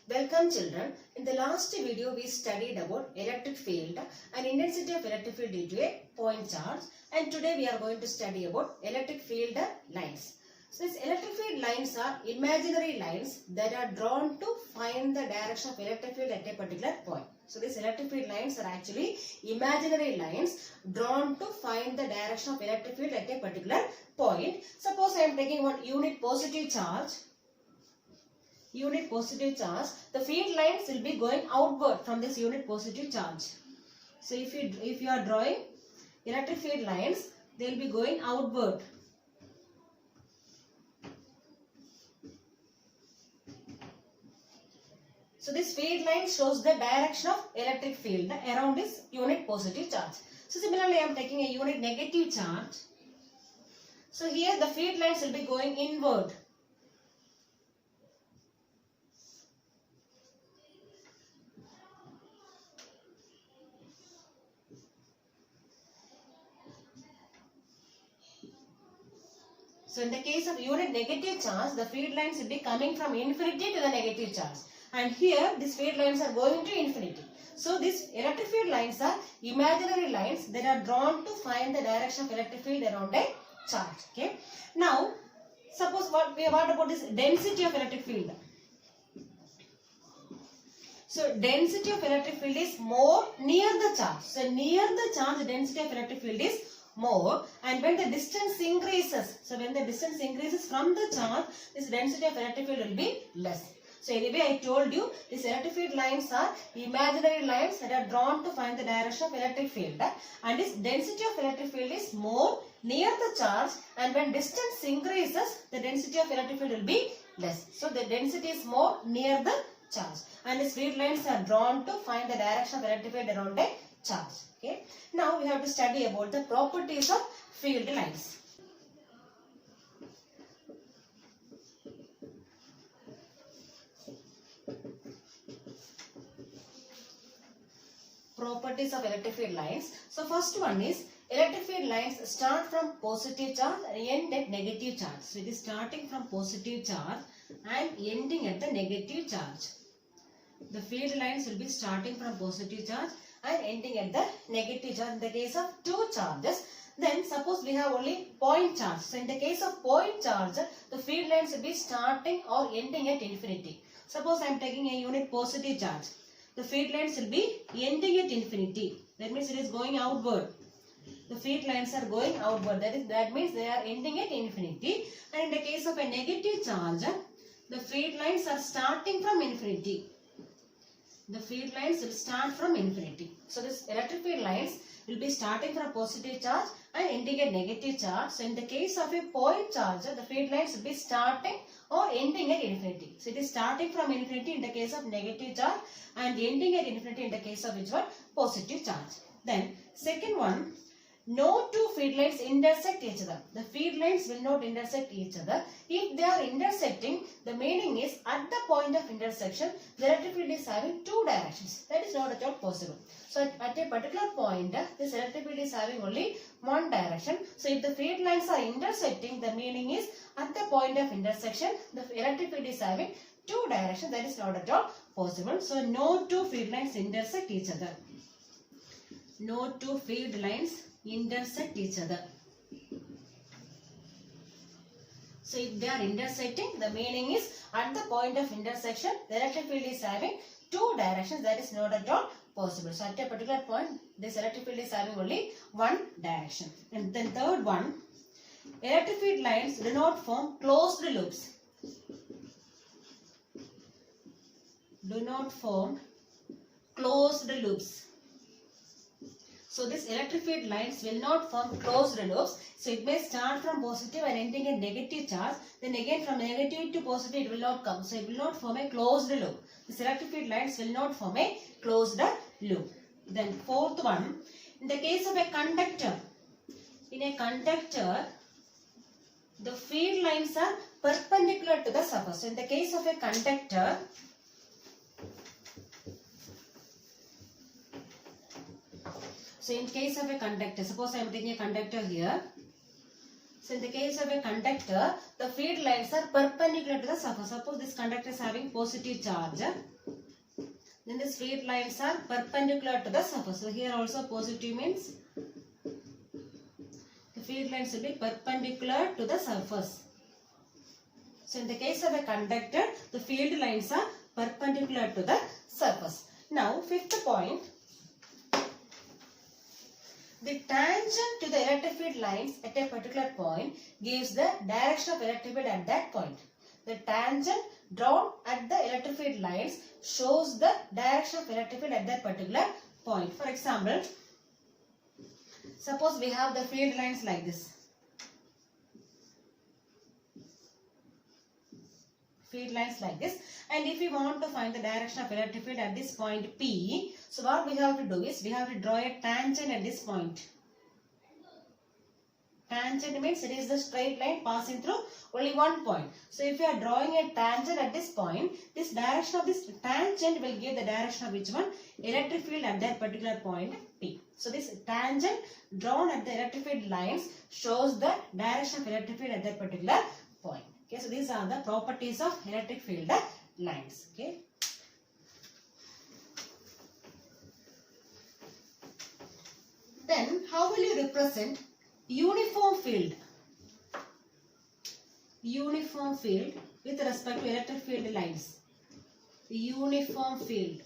Welcome children. In the last video we studied about electric field and intensity of electric field due to a point charge, and today we are going to study about electric field lines. So these electric field lines are imaginary lines that are drawn to find the direction of electric field at a particular point. So these electric field lines are actually imaginary lines drawn to find the direction of electric field at a particular point. Suppose I am taking one unit positive charge, the field lines will be going outward from this unit positive charge. So if you are drawing electric field lines, they will be going outward. So this field line shows the direction of electric field around this unit positive charge. So similarly, I am taking a unit negative charge. So here the field lines will be going inward. So in the case of unit negative charge, the field lines will be coming from infinity to the negative charge. And here these field lines are going to infinity. So these electric field lines are imaginary lines that are drawn to find the direction of electric field around a charge. Okay. Now, suppose what about this density of electric field? So density of electric field is more near the charge. So near the charge, the density of electric field is more, and when the distance increases, from the charge, this density of electric field will be less. So anyway, I told you these electric field lines are imaginary lines that are drawn to find the direction of electric field, and this density of electric field is more near the charge, and when distance increases, the density of electric field will be less. So the density is more near the charge, and these field lines are drawn to find the direction of electric field around a charge. Okay. Now we have to study about the properties of field lines. Properties of electric field lines. So first one is electric field lines start from positive charge and end at negative charge. So it is starting from positive charge and ending at the negative charge. The field lines will be starting from positive charge and ending at the negative charge in the case of two charges. Then suppose we have only point charge. So in the case of point charge, the field lines will be starting or ending at infinity. Suppose I am taking a unit positive charge. The field lines will be ending at infinity. That means it is going outward. The field lines are going outward. That means they are ending at infinity. And in the case of a negative charge, the field lines are starting from infinity. The field lines will start from infinity. So this electric field lines will be starting from positive charge and ending at negative charge. So in the case of a point charge, the field lines will be starting or ending at infinity. So it is starting from infinity in the case of negative charge and ending at infinity in the case of which one? Positive charge. Then second one, no two field lines intersect each other. The field lines will not intersect each other. If they are intersecting, the meaning is at the point of intersection, the electric field is having two directions. That is not at all possible. So at a particular point, this electric field is having only one direction. So if the field lines are intersecting, the meaning is at the point of intersection, the electric field is having two directions. That is not at all possible. So no two field lines intersect each other. No two field lines intersect each other. So if they are intersecting, the meaning is at the point of intersection, the electric field is having two directions. That is not at all possible. So at a particular point, this electric field is having only one direction. And then third one, electric field lines do not form closed loops. Do not form closed loops. So this electric field lines will not form closed loops. So it may start from positive and ending at negative charge. Then again from negative to positive it will not come. So it will not form a closed loop. This electric field lines will not form a closed loop. Then fourth one, in the case of a conductor, in a conductor, the field lines are perpendicular to the surface. So in the case of a conductor, so in case of a conductor, suppose I am taking a conductor here. So in the case of a conductor, the field lines are perpendicular to the surface. Suppose this conductor is having positive charge. Then these field lines are perpendicular to the surface. So here also positive means the field lines will be perpendicular to the surface. So in the case of a conductor, the field lines are perpendicular to the surface. Now fifth point. The tangent to the electric field lines at a particular point gives the direction of electric field at that point. The tangent drawn at the electric field lines shows the direction of electric field at that particular point. For example, suppose we have the field lines like this. Field lines like this, and if we want to find the direction of electric field at this point P, so what we have to do is we have to draw a tangent at this point. Tangent means it is the straight line passing through only one point. So if you are drawing a tangent at this point, this direction of this tangent will give the direction of which one? Electric field at that particular point P. So this tangent drawn at the electric field lines shows the direction of electric field at that particular point. Okay, so these are the properties of electric field lines. Okay. Then how will you represent uniform field? Uniform field with respect to electric field lines. Uniform field.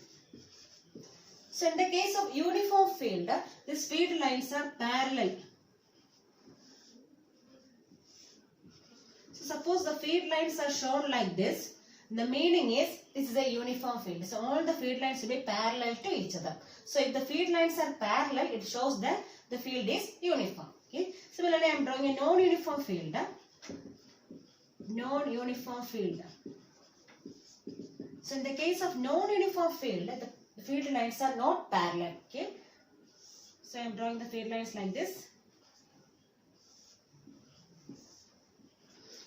So in the case of uniform field, these field lines are parallel. Suppose the field lines are shown like this, the meaning is this is a uniform field. So all the field lines will be parallel to each other. So if the field lines are parallel, it shows that the field is uniform. Okay. Similarly, I am drawing a non-uniform field. Non-uniform field. So in the case of non-uniform field, the field lines are not parallel. Okay. So I am drawing the field lines like this.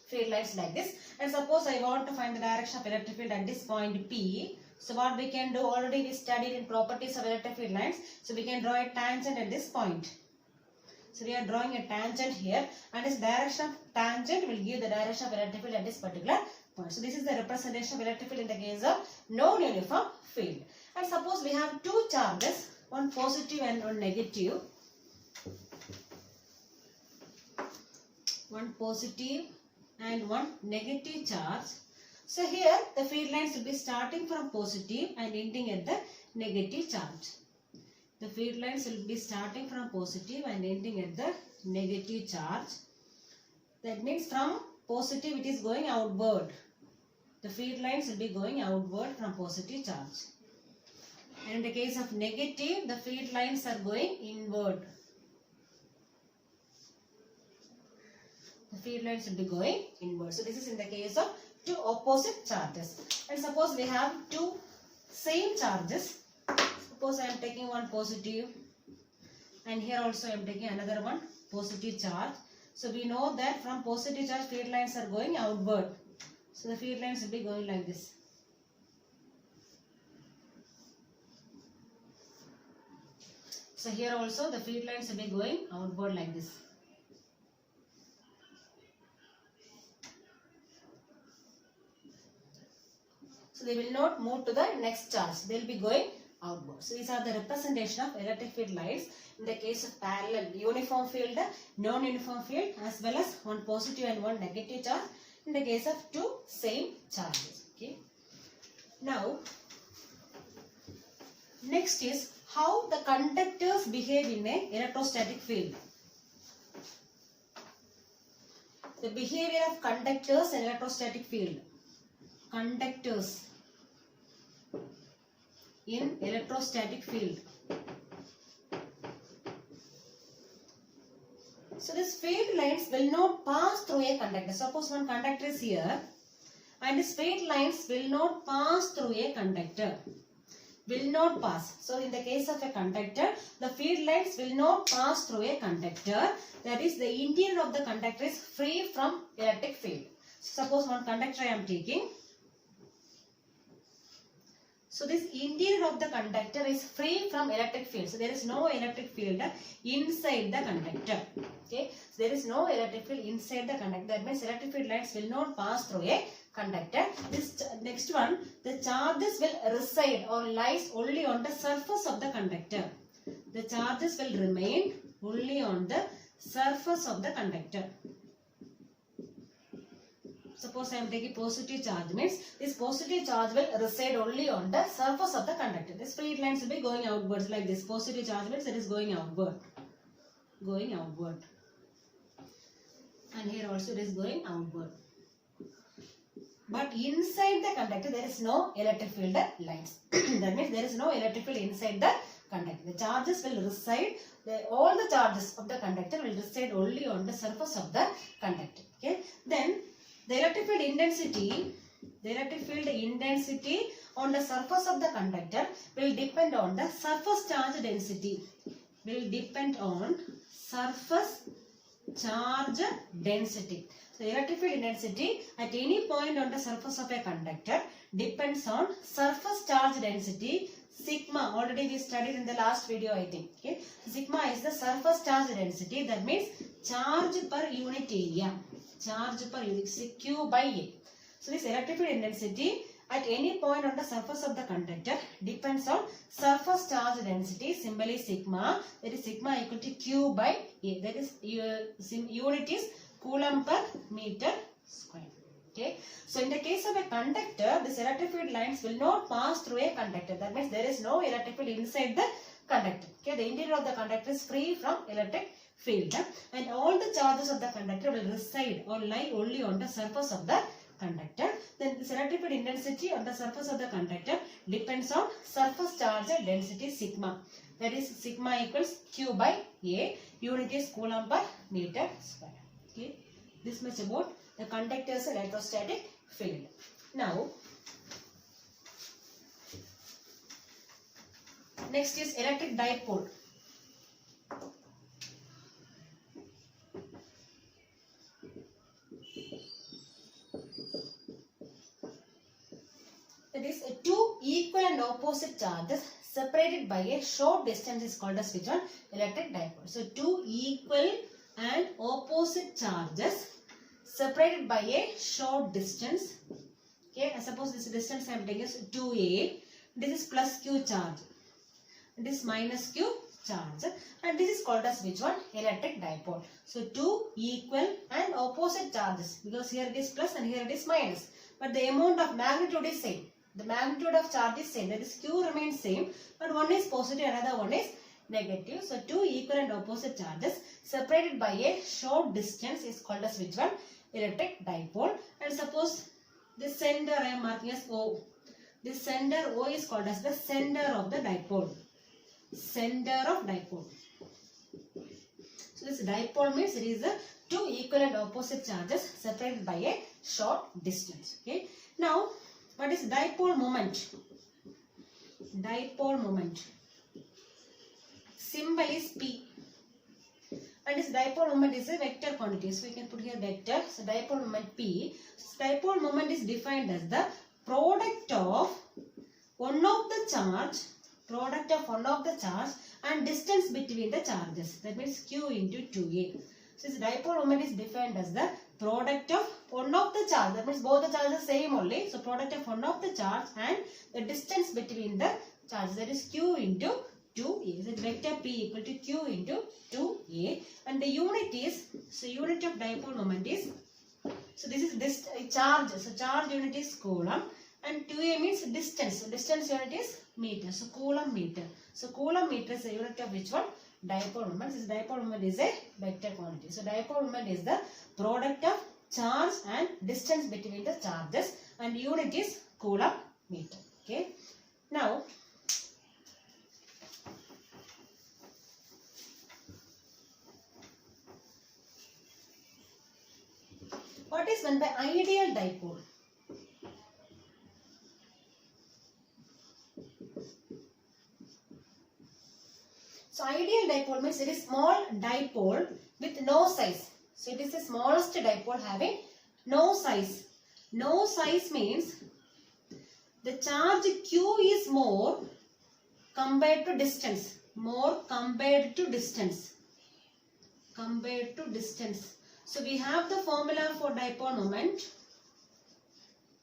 Field lines like this, and suppose I want to find the direction of electric field at this point P. So what we can do, already we studied in properties of electric field lines, so we can draw a tangent at this point. So we are drawing a tangent here, and this direction of tangent will give the direction of electric field at this particular point. So this is the representation of electric field in the case of non-uniform field. And suppose we have two charges, one positive and one negative. One positive and one negative charge. So here the field lines will be starting from positive and ending at the negative charge. The field lines will be starting from positive and ending at the negative charge. That means from positive it is going outward. The field lines will be going outward from positive charge. And in the case of negative, the field lines are going inward. The field lines will be going inward. So this is in the case of two opposite charges. And suppose we have two same charges. Suppose I am taking one positive, and here also I am taking another one positive charge. So we know that from positive charge field lines are going outward. So the field lines will be going like this. So here also the field lines will be going outward like this. So they will not move to the next charge. They will be going outward. So these are the representation of electric field lines in the case of parallel uniform field, non-uniform field, as well as one positive and one negative charge in the case of two same charges. Okay. Now, next is how the conductors behave in an electrostatic field. The behavior of conductors in electrostatic field. Conductors in electrostatic field. So these field lines will not pass through a conductor. Suppose one conductor is here, and these field lines will not pass through a conductor. Will not pass. So in the case of a conductor, the field lines will not pass through a conductor. That is, the interior of the conductor is free from electric field. Suppose one conductor I am taking. So this interior of the conductor is free from electric field. So there is no electric field inside the conductor. Okay. So there is no electric field inside the conductor. That means electric field lines will not pass through a conductor. This next one, the charges will reside or lies only on the surface of the conductor. The charges will remain only on the surface of the conductor. Suppose I am taking positive charge, means this positive charge will reside only on the surface of the conductor. This free lines will be going outwards like this. Positive charge means it is going outward. Going outward. And here also it is going outward. But inside the conductor there is no electric field lines. That means there is no electric field inside the conductor. The charges will reside, all the charges of the conductor will reside only on the surface of the conductor. Okay. Then the electric field intensity on the surface of the conductor will depend on the surface charge density. Will depend on surface charge density. So electric field intensity at any point on the surface of a conductor depends on surface charge density sigma. Already we studied in the last video, I think. Okay. Sigma is the surface charge density. That means charge per unit area. Charge per unit, Q by A. So this electric field intensity at any point on the surface of the conductor depends on surface charge density. Symbol is sigma. That is sigma equal to Q by A. That is unit is coulomb per meter square. Okay. So in the case of a conductor, this electric field lines will not pass through a conductor. That means there is no electric field inside the conductor. Okay. The interior of the conductor is free from electric field, and all the charges of the conductor will reside or lie only on the surface of the conductor. Then this electric field intensity on the surface of the conductor depends on surface charge density sigma. That is sigma equals Q by A. Unit is coulomb per meter square. Okay. This much about the conductor's electrostatic field. Now, next is electric dipole. That is two equal and opposite charges separated by a short distance is called as which one? Electric dipole. So two equal and opposite charges separated by a short distance. Okay, I suppose this distance I am taking is 2a. This is plus q charge. This is minus q charge. And this is called as which one? Electric dipole. So two equal and opposite charges, because here it is plus and here it is minus. But the amount of magnitude is same. The magnitude of charge is same. That is q remains same. But one is positive, another one is negative. So two equal and opposite charges separated by a short distance is called as which one? Electric dipole. And suppose this center I am marking as O. This center O is called as the center of the dipole. Center of dipole. So this dipole means it is the two equal and opposite charges separated by a short distance. Okay. Now, what is dipole moment? Dipole moment. Symbol is P. And this dipole moment is a vector quantity. So we can put here vector. So dipole moment P. So dipole moment is defined as the product of one of the charge and distance between the charges. That means Q into 2A. So this dipole moment is defined as the product of one of the charge. That means both the charges are same only. So product of one of the charge and the distance between the charges. That is Q into 2A. So vector P equal to Q into 2A. And the unit is, so unit of dipole moment is, so this is this charge. So charge unit is coulomb. And 2A means distance. So distance unit is meter. So coulomb meter. So coulomb meter is the unit of which one? Dipole moment. This dipole moment is a vector quantity. So dipole moment is the product of charge and distance between the charges. And unit is coulomb meter. Okay. Now, what is meant by ideal dipole? So ideal dipole means it is small dipole with no size. So it is the smallest dipole having no size. No size means the charge Q is more compared to distance. More compared to distance. Compared to distance. So we have the formula for dipole moment.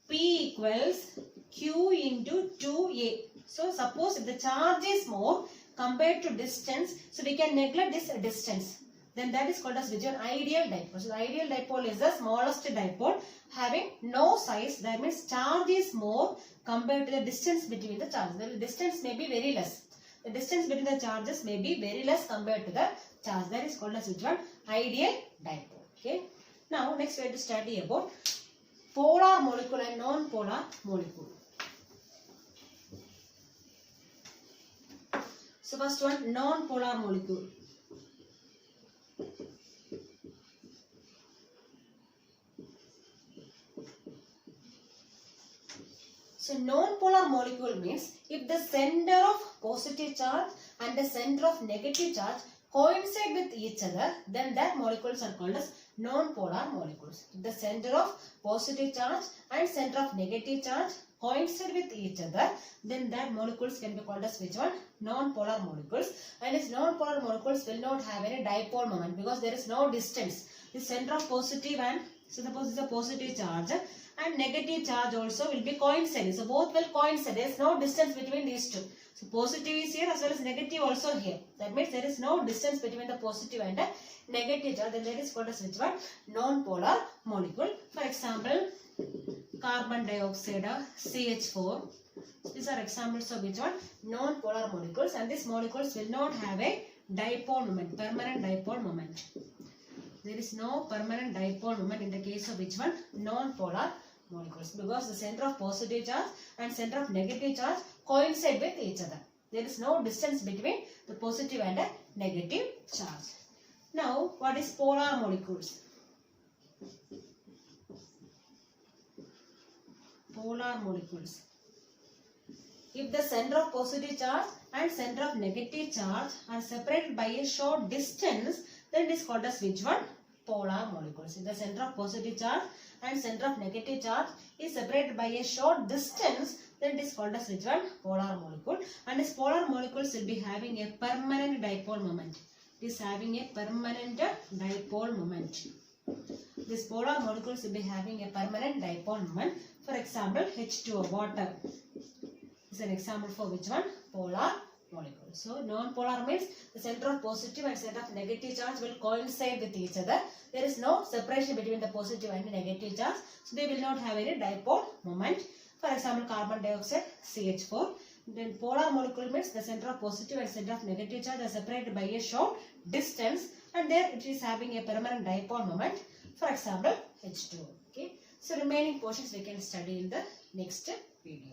P equals Q into 2A. So suppose if the charge is more compared to distance, so we can neglect this distance. Then that is called as which one? Ideal dipole. So the ideal dipole is the smallest dipole having no size. That means charge is more compared to the distance between the charges. The distance may be very less. The distance between the charges may be very less compared to the charge. That is called as which one? Ideal dipole. Okay. Now next we have to study about polar molecule and non-polar molecule. So first one, non-polar molecule. So non-polar molecule means if the center of positive charge and the center of negative charge coincide with each other, then that molecules are called as non-polar molecules. If the center of positive charge and center of negative charge coincide with each other, then that molecules can be called as which one? Non-polar molecules. And its non-polar molecules will not have any dipole moment because there is no distance. The center of positive and, so suppose it's a positive charge and negative charge also will be coinciding. So both will coincide. There is no distance between these two. So positive is here as well as negative also here. That means there is no distance between the positive and the negative charge. Then that is called as which one? Non-polar molecule. For example, carbon dioxide, CH4. These are examples of which one? Non-polar molecules, and these molecules will not have a dipole moment, permanent dipole moment. There is no permanent dipole moment in the case of which one? Non-polar molecules, because the center of positive charge and center of negative charge coincide with each other. There is no distance between the positive and the negative charge. Now, what is polar molecules? Polar molecules. If the center of positive charge and center of negative charge are separated by a short distance, then it is called as which one? Polar molecules. If the center of positive charge and center of negative charge is separated by a short distance, then it is called as which one? Polar molecule. And this polar molecules will be having a permanent dipole moment. It is having a permanent dipole moment. These polar molecules will be having a permanent dipole moment. For example, H2O, water, is an example for which one? Polar molecule. So, non-polar means the center of positive and center of negative charge will coincide with each other. There is no separation between the positive and the negative charge. So, they will not have any dipole moment. For example, carbon dioxide, CH4. Then polar molecule means the center of positive and center of negative charge are separated by a short distance, and there it is having a permanent dipole moment. For example, H2O. Okay. So, remaining portions we can study in the next video.